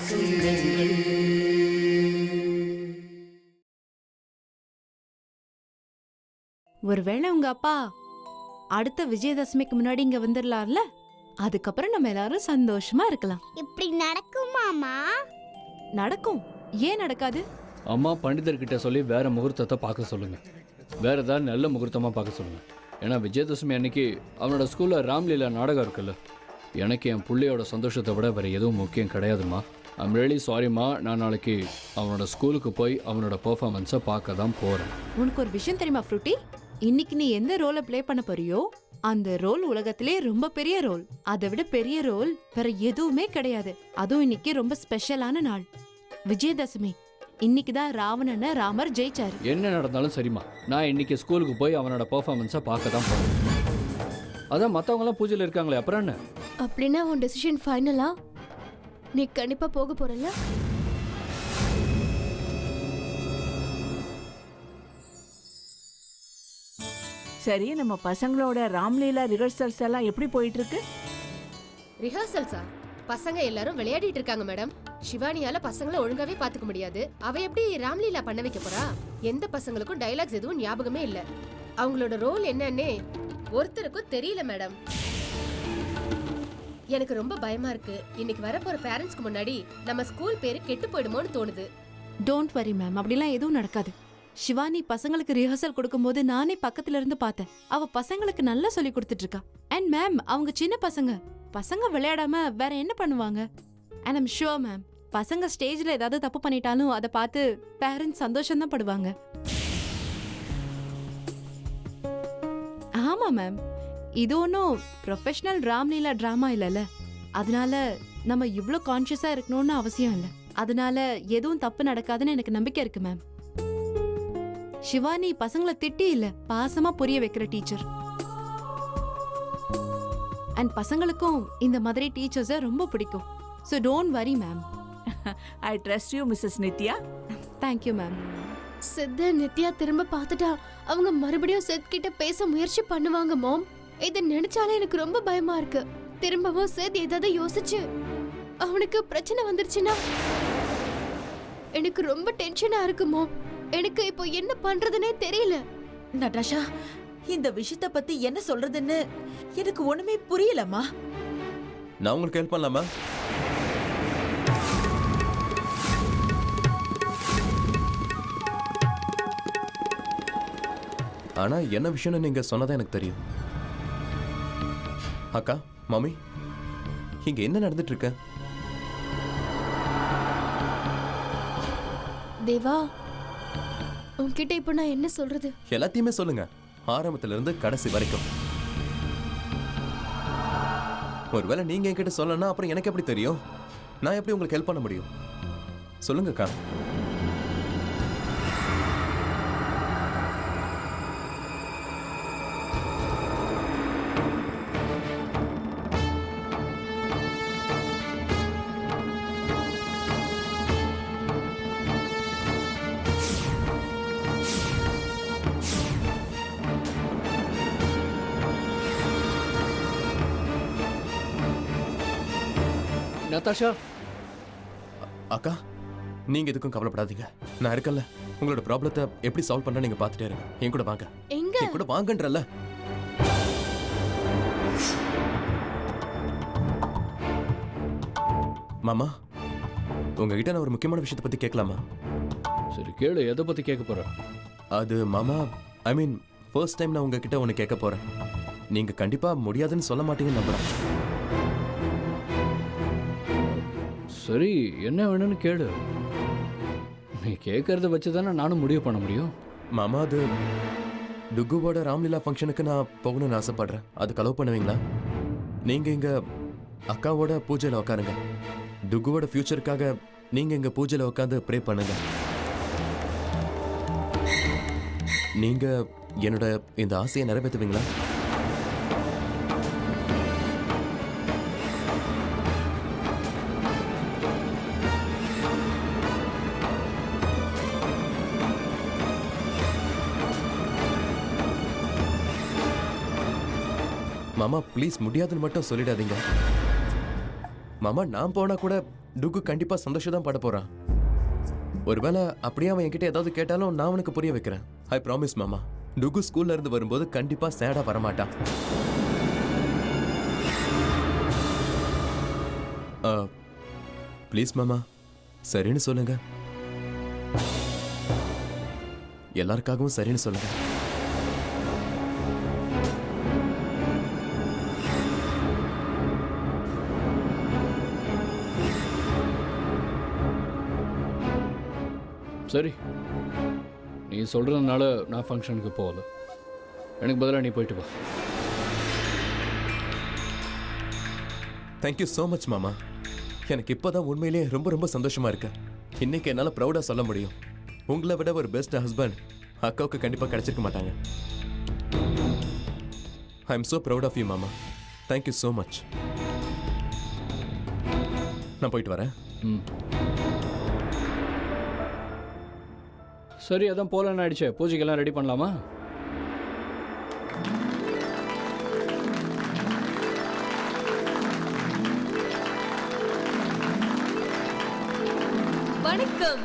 சொந்தங்கள். ஒருவேளை உங்க அப்பா அடுத்த விஜயதசமிக்கு முன்னாடி இங்க வந்துடலாம்ல, அதுக்கப்புறம் நம்ம எல்லாரும் சந்தோஷமா இருக்கலாம். இப்படி நடக்குமாமா? நடக்கும், ஏன் நடக்காது? அம்மா பண்டிதர்கிட்ட சொல்லி வேற முகூர்த்தத்தை பார்க்க சொல்லுங்க. வேற ஏதாவது நல்ல முகூர்த்தமாக பார்க்க சொல்லுங்க. ஏன்னா விஜயதசமி அன்னைக்கு அவனோட ஸ்கூலில் ராம்லீலா நாடகம் இருக்குல்ல, எனக்கு என் பிள்ளையோட சந்தோஷத்தை விட வேறு எதுவும் முக்கியம் கிடையாதுமா. ஐம் ரியலி சாரிம்மா. நான் நாளைக்கு அவனோட ஸ்கூலுக்கு போய் அவனோட பெர்ஃபார்மன்ஸை பார்க்க தான் போகிறேன். உனக்கு ஒரு விஷயம் தெரியுமா ஃப்ரூட்டி? இன்னைக்கு நீ எந்த ரோலை ப்ளே பண்ண போறியோ அந்த ரோல் உலகத்திலே ரொம்ப பெரிய ரோல். அதை விட பெரிய ரோல் வேற எதுவுமே கிடையாது. அதுவும் இன்னைக்கு ரொம்ப ஸ்பெஷலான நாள், விஜயதசமி. இன்னைக்கு தான் ராவணனை ராமர் ஜெயிச்சாரு. என்ன நடந்தாலும் சரிம்மா, நான் இன்னைக்கு ஸ்கூலுக்கு போய் அவனோட பெர்ஃபார்மன்ஸை பார்க்க தான் போகிறேன். அதான் மற்றவங்களாம் பூஜையில் இருக்காங்களே, அப்புறம் என்ன? அப்படின்னா உன் டெசிஷன் ஃபைனலா? நீ கண்டிப்பா போக போறல? சரி, நம்ம பசங்களோட ராம்லீலா ரிஹர்சல்ஸ் எல்லாம் எப்படி போயிட்டு இருக்கு? ரிஹர்சல்ஸா? பசங்க எல்லாரும் விளையாடிட்டு இருக்காங்க மேடம். சிவானியால பசங்களை ஒழுங்காவே பாத்துக்க முடியாது. அவ எப்படி ராம்லீலா பண்ண வைக்க போறா? எந்த பசங்களுக்கும் டைலாக்ஸ் எதுவும் ஞாபகமே இல்ல. அவங்களோட ரோல் என்னன்னே ஒருத்தருக்கும் தெரியல மேடம். எனக்கு ரொம்ப பயமா இருக்கு. இன்னைக்கு வரப்போற பேரண்ட்ஸ்க்கு முன்னாடி நம்ம ஸ்கூல் பேரு கெட்டு போயிடுமோன்னு தோணுது. டோன்ட் வரி மேம், அப்படிலாம் எதுவும் நடக்காது. சிவானி பசங்களுக்கு ரிஹர்சல் கொடுக்கும்போது நானே பக்கத்துல இருந்து பார்த்தேன். அவ பசங்களுக்கு நல்லா சொல்லி கொடுத்துட்டு இருக்கா. அண்ட் மேம், அவங்க சின்ன பசங்க பசங்க விளையாடாம வேற என்ன பண்ணுவாங்க? அண்ட் ஐம் ஷுவர் மேம், பசங்க ஸ்டேஜ்ல ஏதாவது தப்பு பண்ணிட்டாலும் அதை பார்த்து பேரண்ட்ஸ் சந்தோஷம் தான் படுவாங்க. ஆமா மேம், இது ஒன்றும் ப்ரொஃபஷனல் ராம்லீலா டிராமா இல்லைல்ல, அதனால நம்ம இவ்ளோ கான்ஷியஸா இருக்கணும்னு அவசியம் இல்லை. அதனால எதுவும் தப்பு நடக்காதுன்னு எனக்கு நம்பிக்கை இருக்கு மேம். சிவானி பசங்களை திட்டி இல்ல, பாசமா புரிய வைக்கிற டீச்சர். அண்ட் பசங்களுக்கும் இந்த மாதிரி டீச்சர்ஸை ரொம்ப பிடிக்கும். So don't worry ma'am. I trust you Mrs Nithya. Thank you ma'am. சித்த நித்யா திரும்ப பார்த்துட்டா அவங்க மறுபடியும் சித் கிட்ட பேச முயற்சி பண்ணுவாங்க மாம். இதை நினைச்சாலே எனக்கு ரொம்ப பயமா இருக்கு. திரும்பவும் சித் ஏதாவது யோசிச்சு அவனுக்கு பிரச்சனை வந்துருச்சுன்னா எனக்கு ரொம்ப டென்ஷனா இருக்கு மாம். எனக்கு இப்போ என்ன பண்றதுன்னே தெரியல. நடாஷா, இந்த விஷயத்தை பத்தி என்ன சொல்றதுன்னு எனக்கு ஒண்ணுமே புரியலம்மா. நான் உங்களுக்கு ஹெல்ப் பண்ணலாமா? ஆனா என்ன விஷயம்னு நீங்க சொன்னதா எனக்கு தெரியும். அக்கா, மாமி, இங்க என்ன நடந்துட்டு இருக்கு? தேவா, உன்கிட்ட இப்ப நான் என்ன சொல்றது? எல்லாத்தையுமே சொல்லுங்க, ஆரம்பத்துல இருந்து கடைசி வரைக்கும். ஒருவேளை நீங்க என்கிட்ட சொல்லனா அப்புறம் எனக்கு எப்படி தெரியும்? நான் எப்படி உங்களுக்கு ஹெல்ப் பண்ண முடியும்? சொல்லுங்கக்கா. நதாஷா, அக்கா, நீங்க எதுக்கும் கவலைப்படாதீங்க. நான் இருக்கல. உங்களோட ப்ராப்ளத்தை எப்படி சால்வ் பண்ண நீங்க பாத்துட்டே இருங்க. என் கூட வாங்க. எங்க? என் கூட வாங்கன்றல. மாமா, உங்ககிட்ட நான் ஒரு முக்கியமான விஷயத்தை பத்தி கேட்கலாமா? சரி கேளு, எதை பற்றி கேட்க போற? அது மாமா, ஐ மீன் ஃபர்ஸ்ட் டைம் நான் உங்ககிட்ட ஒன்று கேட்க போறேன். நீங்க கண்டிப்பா முடியாதுன்னு சொல்ல மாட்டீங்கன்னு நம்புறேன். சரி, என்ன வேணும்னு கேளு. நீ கேட்கறத வச்சு தானே நானும் முடிவு பண்ண முடியும். மாமா, அது டுகுவோட ராம்லீலா ஃபங்க்ஷனுக்கு நான் போகணும்னு ஆசைப்படுறேன். அதுக்கு அலோவ் பண்ணுவீங்களா? நீங்க இங்க அக்காவோட பூஜையில் உட்காருங்க. டுகுவோட ஃபியூச்சருக்காக நீங்க இங்க பூஜையில் உட்காந்து ப்ரே பண்ணுங்க. நீங்க என்னோட இந்த ஆசையை நிறைவேற்றுவீங்களா? மாமா, ப்ளீஸ் முடியாதுன்னு மட்டும் சொல்லிடாதீங்க. மாமா நான் போனா கூட டுகு கண்டிப்பா சந்தோஷம் தான் பட போறான். ஒருவேளை அப்படியே அவன் என்கிட்ட ஏதாவது கேட்டாலும் நான் அவனுக்கு புரிய வைக்கிறேன். ஐ ப்ராமிஸ் மாமா. டுகு ஸ்கூல்ல இருந்து வரும்போது கண்டிப்பா சேடா வரமாட்டான். ப்ளீஸ் மாமா, சரின்னு சொல்லுங்க. எல்லாருக்காகவும் சரின்னு சொல்லுங்க. சரி, நீ சொல்கிறதுனால நான் ஃபங்க்ஷனுக்கு போகல. எனக்கு பதிலாக நீ போயிட்டு வா. தேங்க்யூ ஸோ மச் மாமா. எனக்கு இப்போதான் உண்மையிலேயே ரொம்ப ரொம்ப சந்தோஷமா இருக்கு. இன்னைக்கு என்னால் ப்ரௌடாக சொல்ல முடியும், உங்களை விட ஒரு பெஸ்ட் ஹஸ்பண்ட் அக்காவுக்கு கண்டிப்பாக கிடைச்சிருக்க மாட்டாங்க. I am so proud of you மாமா. Thank you so much. நான் போயிட்டு வரேன். ம், சரி, அதான் போகலான்னு ஆயிடுச்சே. பூஜைக்கெல்லாம் ரெடி பண்ணலாமா? வணக்கம்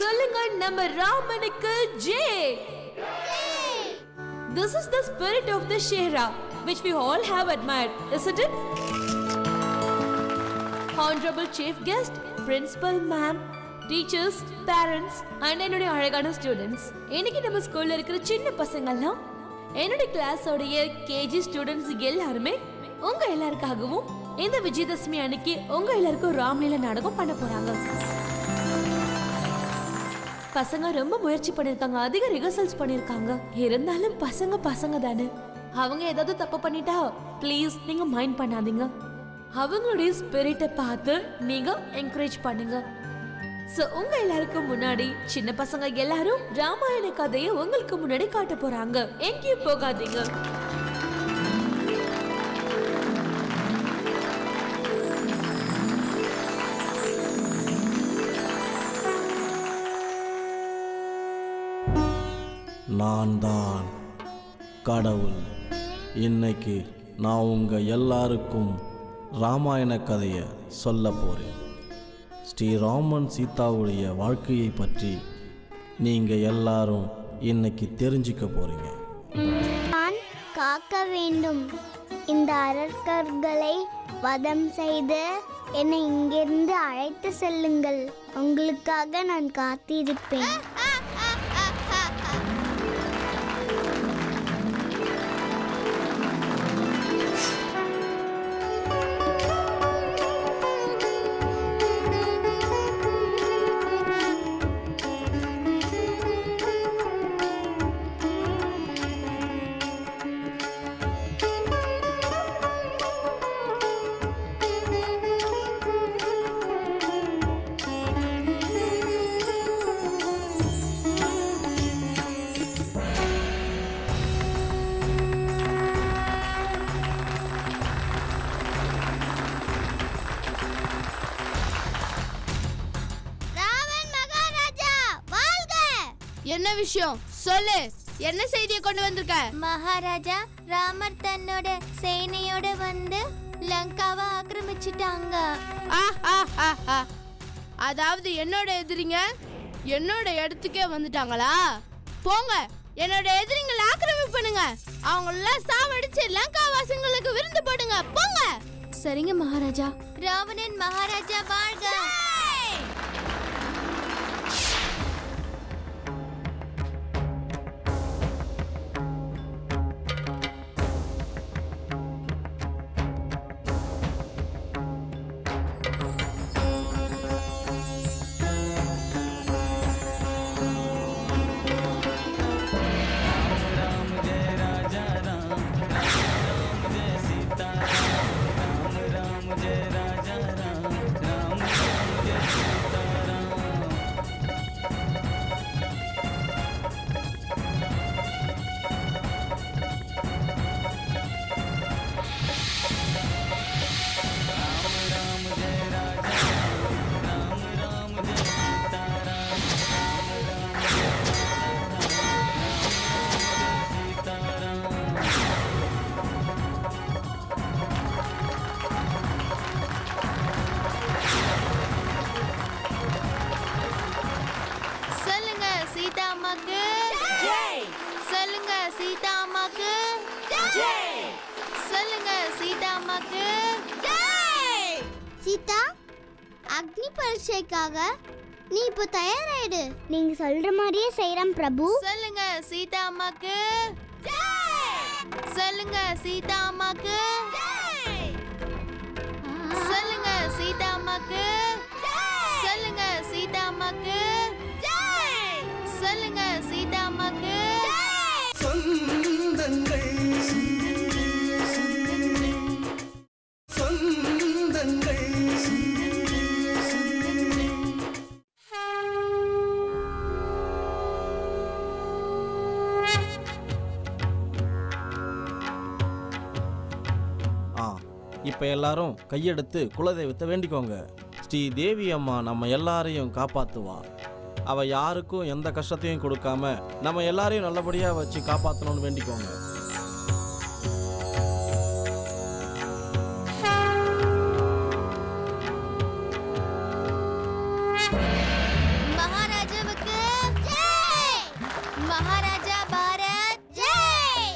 சொல்லுங்க, நம்ம ராமனுக்கு Jai. This is the spirit of the Shehra which we all have admired, isn't it? Honorable chief guest, principal ma'am, teachers, parents and என்னுடைய அழகான ஸ்டூடெண்ட்ஸ். இன்னைக்கு நம்ம ஸ்கூல்ல இருக்கிற சின்ன பசங்கள்லாம், என்னுடைய கிளாஸோடைய கேஜி ஸ்டூடெண்ட்ஸ் எல்லாருமே உங்க எல்லாருக்காகவும் இந்த விஜயதசமி அன்னைக்கு உங்க எல்லாருக்கும் ராம்லீலா நாடகம் பண்ண போறாங்க. பசங்க ரொம்ப முயற்சி பண்ணிருக்காங்க, அதிக ரிஹர்சல்ஸ் பண்ணிருக்காங்க. இருந்தாலும் பசங்க தானே, அவங்க ஏதாவது தப்பு பண்ணிட்டா ப்ளீஸ் நீங்க மைண்ட் பண்ணாதீங்க. அவங்களுடைய ஸ்பிரிட்டை பார்த்து நீங்க என்கரேஜ் பண்ணுங்க. சோ உங்க எல்லாருக்கும் முன்னாடி சின்ன பசங்க எல்லாரும் ராமாயண கதையை உங்களுக்கு முன்னாடி காட்ட போறாங்க. எங்கேயும் போகாதீங்க. நான் தான் கடவுள். இன்னைக்கு நான் உங்க எல்லாருக்கும் ராமாயண கதையை சொல்ல போறேன். ஸ்ரீராமன் சீதாவுடைய வாழ்க்கையை பற்றி நீங்க எல்லாரும் இன்னைக்கு தெரிஞ்சுக்க போறீங்க. நான் காக்க வேண்டும். இந்த அரக்கர்களை வதம் செய்து என்னை இங்கிருந்து அழைத்து செல்லுங்கள். உங்களுக்காக நான் காத்திருப்பேன். என்ன விஷயம் சொல்லு, என்ன செய்தியை கொண்டு வந்திருக்க? மகாராஜா, ராமர் தன்னோட சேனையோட வந்து லங்காவை ஆக்கிரமிச்சிட்டாங்க. அதாவது என்னோட எதிரிங்க என்னோட இடத்துக்கே வந்துட்டாங்களா? போங்க, என்னோட எதிரிங்களை ஆக்கிரமிப்பு பண்ணுங்க. அவங்களெல்லாம் சாவடிச்சு லங்கா வாசிங்களுக்கு விருந்து போடுங்க. போங்க. சரிங்க மகாராஜா. ராவணன் மகாராஜா வாழ்க. அம்மாக்கு ஜெய். சீதா, அக்னி பரீட்சைக்காக நீ இப்போ தயாராயிடு. நீங்க சொல்ற மாதிரியே செய்றேன் பிரபு. சொல்லுங்க சீதா அம்மாக்கு ஜெய். சொல்லுங்க சீதா அம்மாக்கு ஜெய். சொல்லுங்க சீதா அம்மாக்கு ஜெய். சொல்லுங்க சீதா அம்மாக்கு ஜெய். சொல்லுங்க சீதா அம்மாக்கு ஜெய். சொந்தங்கள் சொந்தங்கள் இப்போ எல்லாரும் கையெடுத்து குலதெய்வத்தை வேண்டிக்கோங்க. ஸ்ரீ தேவி அம்மா நம்ம எல்லாரையும் காப்பாற்றுவா. அவள் யாருக்கும் எந்த கஷ்டத்தையும் கொடுக்காம நம்ம எல்லாரையும் நல்லபடியாக வச்சு காப்பாற்றணும்னு வேண்டிக்கோங்க. மகாராஜாவுக்கு ஜெய். மகாராஜா பரத் ஜெய்.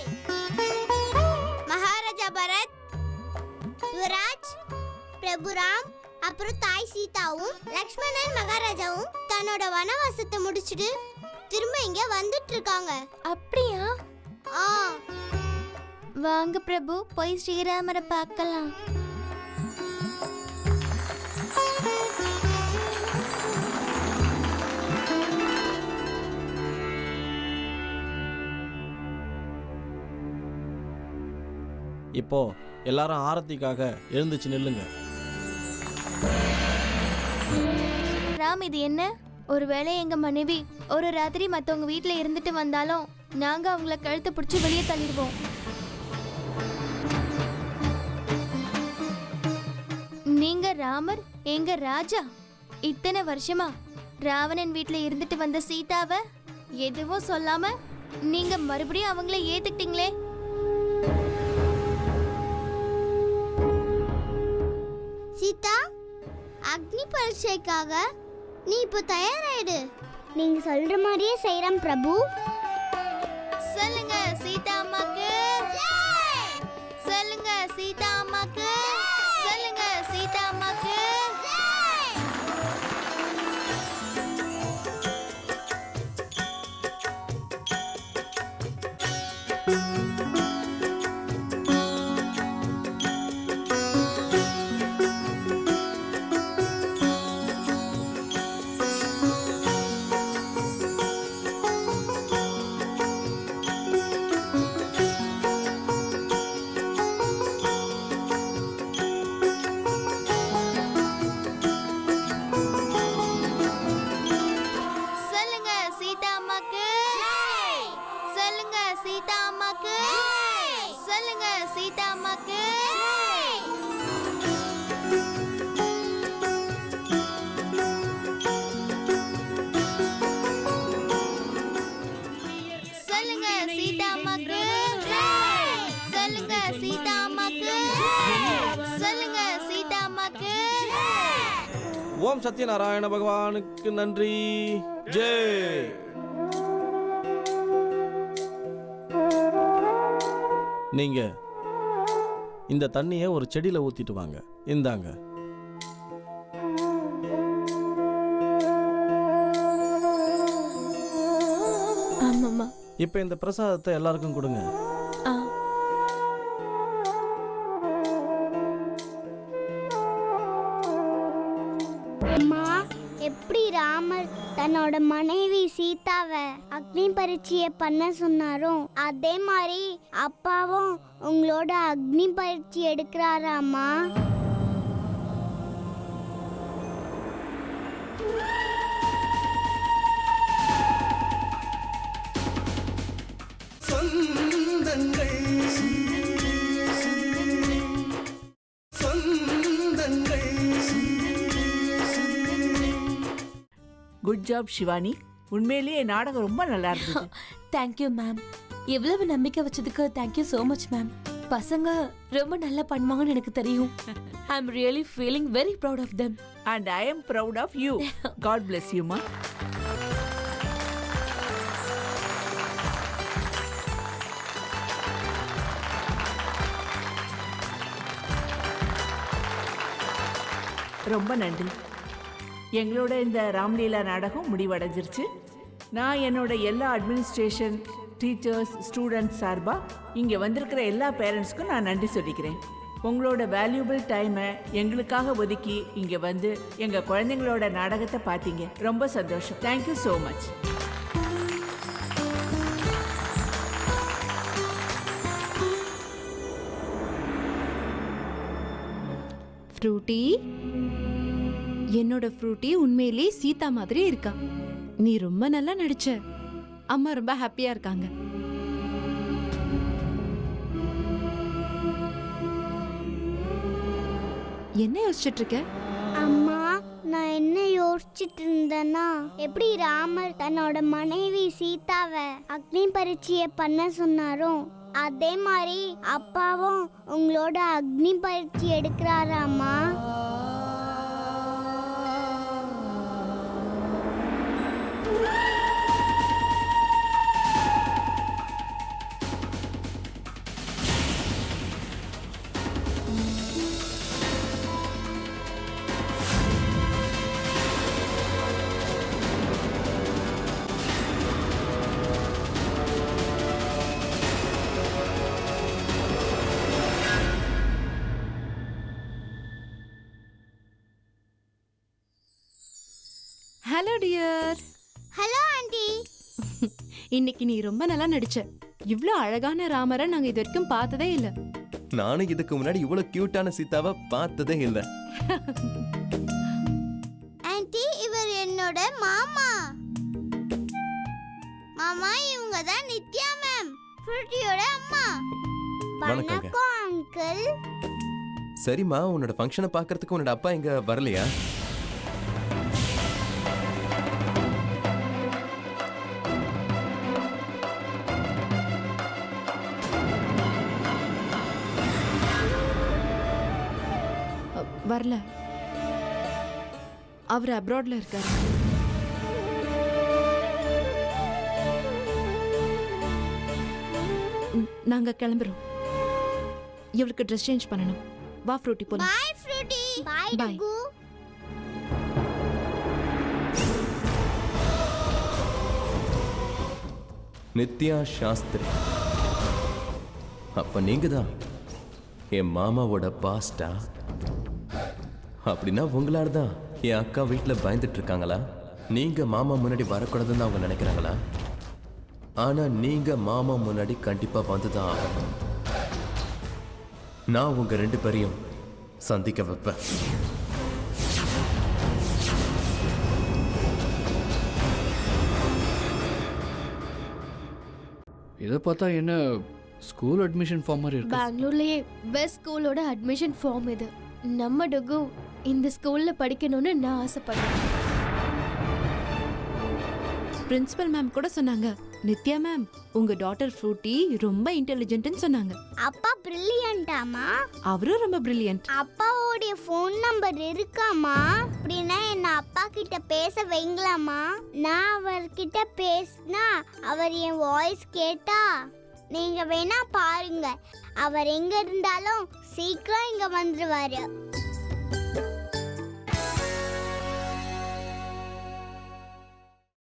மகாராஜா பரத், யுவராஜ், பிரபுராம், அப்புறம் தாய் சீதாவும் லக்ஷ்மணன் மகாராஜாவும் தன்னோட வனவாசத்தை முடிச்சிட்டு திரும்ப இங்க வந்துட்டு இருக்காங்க. அப்படியா? வாங்க பிரபு, போய் ஸ்ரீராமரை பார்க்கலாம். இப்போ எல்லாரும் ஆரத்திக்காக எழுந்துச்சு நில்லுங்க. ராம், இது என்ன? ஒருவேளை எங்க மனைவி ஒரு ராத்திரி மத்தவங்க வீட்ல இருந்துட்டு வந்தாலும் நாங்க அவங்கள கழுத்தை பிடிச்சி வெளியே தள்ளிடுவோம். நீங்க ராமர், எங்க ராஜா. இத்தனை வருஷமா ராவணன் வீட்ல இருந்துட்டு வந்த சீதாவை எதுவும் சொல்லாம நீங்க மறுபடியும் அவங்கள ஏத்துக்கிட்டீங்களே. சீதா, அக்னி பரீட்சைக்காக நீ இப்போ தயாராயிடு. நீங்க சொல்ற மாதிரியே செய்றேன் பிரபு. சொல்லுங்க சீதா அம்மாக்கு ஜெய். சொல்லுங்க சீதா அம்மாக்கு ஜெய். சொல்லுங்க சீதா அம்மாக்கு ஜெய். சொல்லுங்க சீதா அம்மாக்கு ஜெய். சொல்லுங்க சீதா அம்மாக்கு ஜெய். சொல்லுங்க சீதா அம்மாக்கு ஜெய். சொல்லுங்க சீதா அம்மாக்கு ஜெய். சொல்லுங்க சீதா அம்மாக்கு ஜெய். சொல்லுங்க சீதா அம்மாக்கு ஜெய். ஓம் சத்யநாராயண பகவானுக்கு நன்றி. ஜெய். நீங்க இந்த தண்ணியை ஒரு செடியில ஊத்திட்டு வாங்க. இந்தாங்க. ஆமாம்மா. இப்போ இந்த பிரசாதத்தை எல்லாருக்கும் கொடுங்க. அம்மா, எப்படி ராமர் தன்னோட மனைவி சீதாவை அக்னி பரீட்சையை பண்ண சொன்னாரோ அதே மாதிரி அப்பாவும் உங்களோட அக்னி பரீட்சை எடுக்கிறாராம்மா. சொந்தங்கள் சொந்தங்கள். Good job Shivani. உண்மையிலேயே நாடகம் ரொம்ப நல்லா இருந்தது. Thank you ma'am. எவ்வளவு நம்பிக்கை வச்சதுக்கு தேங்க்யூ ஸோ மச் மேம். பசங்க ரொம்ப நல்லா பண்ணுவாங்கன்னு எனக்கு தெரியும். I am really feeling very proud of them. And I am proud of you. God bless you மா. ரொம்ப நன்றி. எங்களோட இந்த ராம்லீலா நாடகம் முடிவடைஞ்சிருச்சு. நான் என்னோட எல்லா அட்மினிஸ்ட்ரேஷன், டீச்சர்ஸ், ஸ்டூடெண்ட்ஸ் சார்பாக இங்கே வந்திருக்கிற எல்லா பேரண்ட்ஸ்க்கும் நான் நன்றி சொல்லிக்கிறேன். உங்களோட வேல்யூபிள் டைமை எங்களுக்காக ஒதுக்கி இங்கே வந்து எங்கள் குழந்தைங்களோட நாடகத்தை பார்த்தீங்க. ரொம்ப சந்தோஷம். Thank you so much. ஃப்ரூட்டி, என்னோட ஃப்ரூட்டி உண்மையிலேயே சீதா மாதிரி இருக்கா. நீ ரொம்ப நல்லா நடிச்ச. அம்மா ரொம்ப ஹாப்பியா இருக்காங்க. என்ன யோசிச்சுட்டு இருக்க? அம்மா, நான் என்ன யோசிச்சுட்டு இருந்தேன்னா, எப்படி ராமர் தன்னோட மனைவி சீதாவை அக்னி பரீட்சையை பண்ண சொன்னாரோ அதே மாதிரி அப்பாவும் உங்களோட அக்னி பரீட்சை எடுக்கிறாராம்மா. Hello dear. Hello aunty. இன்னைக்கு நீ ரொம்ப நல்லா நடிச்ச. இவ்ளோ அழகான ராமரை நாங்க இது வரைக்கும் பார்த்ததே இல்ல. நானும் இதுக்கு முன்னாடி இவ்வளவு கியூட்டான சீதாவை பார்த்ததே இல்லை. ஆண்டி, இவர் என்னோட மாமா. மாமா, இவங்க தான் நித்யா மேம், ஃப்ரூட்டியோட அம்மா. வணக்கங்க. வணக்கம் அங்கிள். சரிம்மா, உன்னோட ஃபங்க்ஷனை பார்க்கறதுக்கு உன்னோட அப்பா இங்க வரலையா? வரல. அவர் அப்ராட்ல இருக்காரு. நாங்க கிளம்புறோம். இவளுக்கு ட்ரெஸ் சேஞ்ச் பண்ணணும். வா ஃப்ரூட்டி போலாம். Bye Fruity. Bye Bye. டுகு. நித்யா சாஸ்திரி, அப்ப நீங்க தான் என் மாமாவோட பாஸ்டா? அப்படின்னா உங்களால தான் என் அக்கா வீட்டில் பயந்துட்டு இருக்காங்களா? நீங்க மாமா முன்னாடி வரக்கூடாதுன்னு அவங்க நினைக்கிறாங்களா? ஆனா நீங்க மாமா முன்னாடி கண்டிப்பா வந்துதான் ஆகணும். நான் உங்க ரெண்டு பேரையும் சந்திக்க வைப்பேன். இதை பார்த்தா என்ன ஸ்கூல் அட்மிஷன் ஃபார்ம் மாதிரி இருக்கு. பெங்களூர்லயே பெஸ்ட் ஸ்கூலோட அட்மிஷன் ஃபார்ம் இது. நம்ம டுகு இந்த ஸ்கூல்ல படிக்கணும்னு நான் ஆசைப்படுறேன். பிரின்சிபல் மேம் கூட சொன்னாங்க, நித்யா மேம் உங்க டாட்டர் ஃப்ரூட்டி ரொம்ப இன்டெலிஜென்ட்னு சொன்னாங்க. அப்பா பிரில்லியன்ட்டாமா? அவரும் ரொம்ப பிரில்லியன்ட். அப்பாவோட ஃபோன் நம்பர் இருக்காமா? அப்படின்னா என்ன அப்பா கிட்ட பேச வைங்களாமா? நான் அவர்கிட்ட பேசினா அவர் என் வாய்ஸ் கேட்டா நீங்க வேணா பாருங்க, அவர் எங்க இருந்தாலும் சீக்கிரம் இங்க வந்துருவாரு.